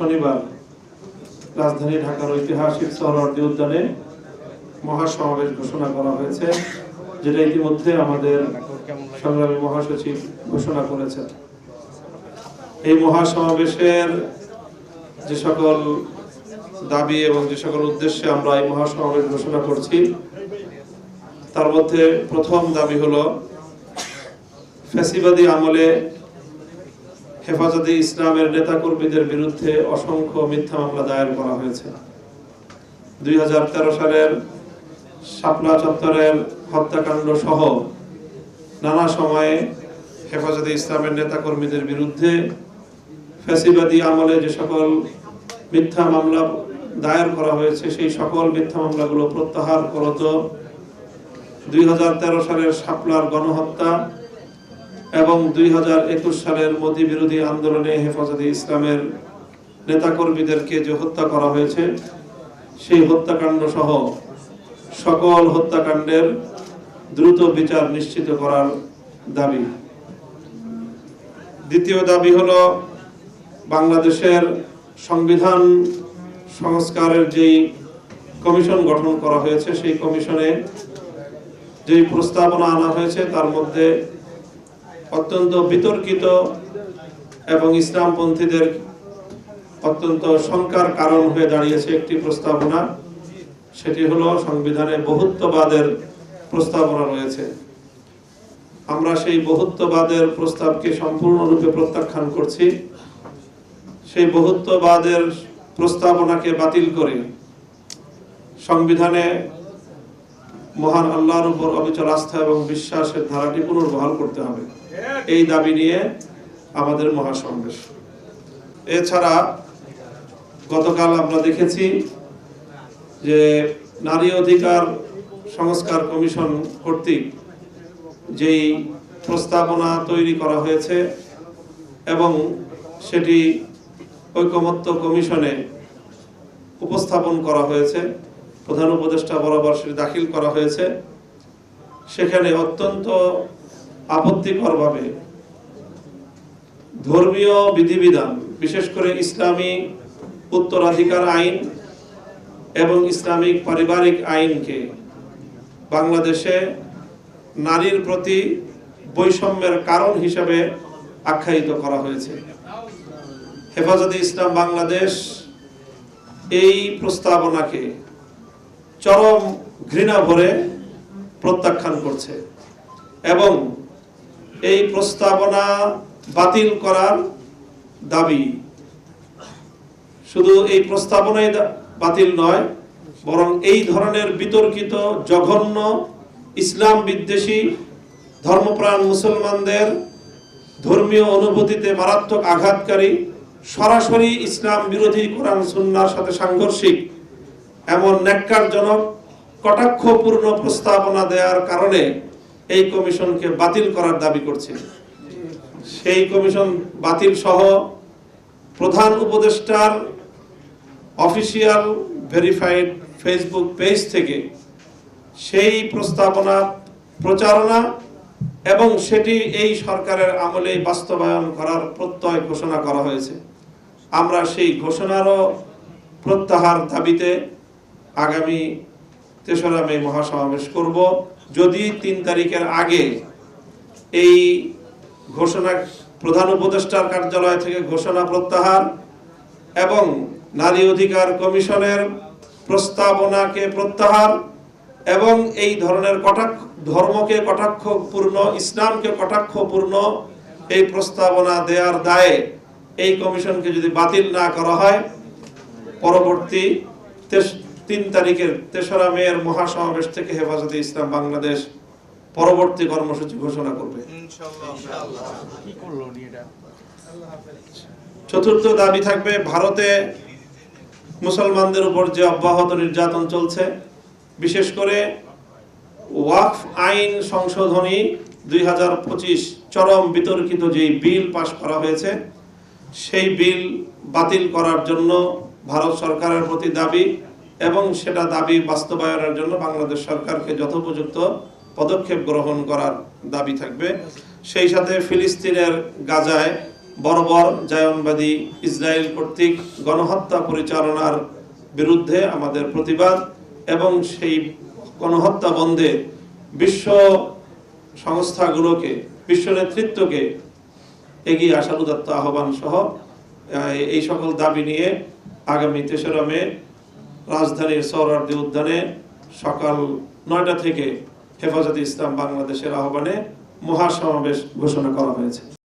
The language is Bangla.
শনিবার রাজধানী ঢাকার ঐতিহাসিক সোহরাওয়ার্দী উদ্যানে মহাসমাবেশ ঘোষণা করা হয়েছে, যেটা ইতিমধ্যে আমাদের সংগ্রামী মহাসচিব ঘোষণা করেছেন। এই মহাসমাবেশের যে সকল দাবি এবং যে সকল উদ্দেশ্যে আমরা এই মহাসমাবেশ ঘোষণা করছি, তার মধ্যে প্রথম দাবি হলো ফ্যাসিবাদী আমলে হেফাজতে ইসলামের নেতাকর্মীদের বিরুদ্ধে অসংখ্য মিথ্যা মামলা দায়ের করা হয়েছে। 2013 সালের শাপলা চত্বরের হত্যাকাণ্ড সহ নানা সময়ে হেফাজতে ইসলামের নেতাকর্মীদের বিরুদ্ধে ফ্যাসিবাদী আমলে যে সকল মিথ্যা মামলা দায়ের করা হয়েছে, সেই সকল মিথ্যা মামলাগুলো প্রত্যাহার করত 2013 সালের শাপলার গণহত্যা এবং 2021 সালের মোদী বিরোধী আন্দোলনে হেফাজতে ইসলামের নেতাকর্মীদেরকে যে হত্যা করা হয়েছে, সেই হত্যাকাণ্ড সহ সকল হত্যাকাণ্ডের দ্রুত বিচার নিশ্চিত করার দাবি। দ্বিতীয় দাবি হলো বাংলাদেশের সংবিধান সংস্কারের যেই কমিশন গঠন করা হয়েছে, সেই কমিশনে যেই প্রস্তাবনা আনা হয়েছে তার মধ্যে অত্যন্ত বিতর্কিত এবং ইসলামপন্থীদের অত্যন্ত শঙ্কার কারণ হয়ে দাঁড়িয়েছে একটি প্রস্তাবনা, সেটি হলো সংবিধানে বহুত্ববাদের প্রস্তাবনা রয়েছে। আমরা সেই বহুত্ববাদের প্রস্তাবকে সম্পূর্ণরূপে প্রত্যাখ্যান করছি। সেই বহুত্ববাদের প্রস্তাবনাকে বাতিল করে সংবিধানে মহান আল্লাহর উপর অবিচল আস্থা এবং বিশ্বাসের ধারাটি পুনর্বহাল করতে হবে, এই দাবি নিয়ে আমাদের মহাসমাবেশ। এছাড়া গতকাল আমরা দেখেছি যে নারী অধিকার সংস্কার কমিশন কর্তৃক যেই প্রস্তাবনা তৈরি করা হয়েছে এবং সেটি ঐকমত্য কমিশনে উপস্থাপন করা হয়েছে, প্রধান উপদেষ্টা বরাবর সেটি দাখিল করা হয়েছে, সেখানে অত্যন্ত আপত্তিকরভাবে ধর্মীয় বিধিবিধান, বিশেষ করে ইসলামী উত্তরাধিকার আইন এবং ইসলামিক পারিবারিক আইনকে বাংলাদেশে নারীর প্রতি বৈষম্যের কারণ হিসেবে আখ্যায়িত করা হয়েছে। হেফাজতে ইসলাম বাংলাদেশ এই প্রস্তাবনাকে চরম ঘৃণা ভরে প্রত্যাখ্যান করছে এবং এই প্রস্তাবনা বাতিল করার দাবি। শুধু এই প্রস্তাবনাই বাতিল নয়, বরং এই ধরনের বিতর্কিত, জঘন্য, ইসলাম বিদ্বেষী, ধর্মপ্রাণ মুসলমানদের ধর্মীয় অনুভূতিতে মারাত্মক আঘাতকারী, সরাসরি ইসলাম বিরোধী, কোরআন সুন্নাহর সাথে সাংঘর্ষিক এমন ন্যাক্কারজনক কটাক্ষপূর্ণ প্রস্তাবনা দেওয়ার কারণে এই কমিশনকে বাতিল করার দাবি করছে। সেই কমিশন বাতিল সহ প্রধান উপদেষ্টার অফিসিয়াল ভেরিফাইড ফেসবুক পেজ থেকে সেই প্রস্তাবনা প্রচারণা এবং সেটি এই সরকারের আমলে বাস্তবায়ন করার প্রত্যয় ঘোষণা করা হয়েছে। আমরা সেই ঘোষণারও প্রত্যাহার দাবিতে আগামী 3রা মে মহাসমাবেশ করব। যদি 3 তারিখের আগে এই ঘোষণা, প্রধান উপদেষ্টার কার্যালয় থেকে ঘোষণা প্রত্যাহার এবং নারী অধিকার কমিশনের প্রস্তাবনাকে প্রত্যাহার এবং এই ধরনের ধর্মকে কটাক্ষপূর্ণ, ইসলামকে কটাক্ষপূর্ণ এই প্রস্তাবনা দেওয়ার দায়ে এই কমিশনকে যদি বাতিল না করা হয়, পরবর্তী 3 তারিখের 3রা মের মহাসমাবেশ থেকে হেফাজতে ইসলাম বাংলাদেশ পরবর্তী কর্মসূচি ঘোষণা করবে। চতুর্থ দাবি থাকবে ভারতে মুসলমানদের উপর যে অব্যাহত নির্যাতন চলছে, বিশেষ করে ওয়াকফ আইন সংশোধনী 2025 চরম বিতর্কিত যে বিল পাশ করা হয়েছে, সেই বিল বাতিল করার জন্য ভারত সরকারের প্রতি দাবি এবং সেটা দাবি বাস্তবায়নের জন্য বাংলাদেশ সরকারকে যথোপযুক্ত পদক্ষেপ গ্রহণ করার দাবি থাকবে। সেই সাথে ফিলিস্তিনের গাজায় বর্বর জায়নবাদী ইসরায়েল কর্তৃক গণহত্যা পরিচালনার বিরুদ্ধে আমাদের প্রতিবাদ এবং সেই গণহত্যা বন্ধে বিশ্ব সংস্থাগুলোকে, বিশ্ব নেতৃত্বকে এগিয়ে আসার উদাত্ত আহ্বান সহ এই সকল দাবি নিয়ে আগামী ৩রা মে রাজধানীর সোহরাওয়ার্দী উদ্যানে সকাল ৯টা থেকে হেফাজতে ইসলাম বাংলাদেশের আহ্বানে মহাসমাবেশ ঘোষণা করা হয়েছে।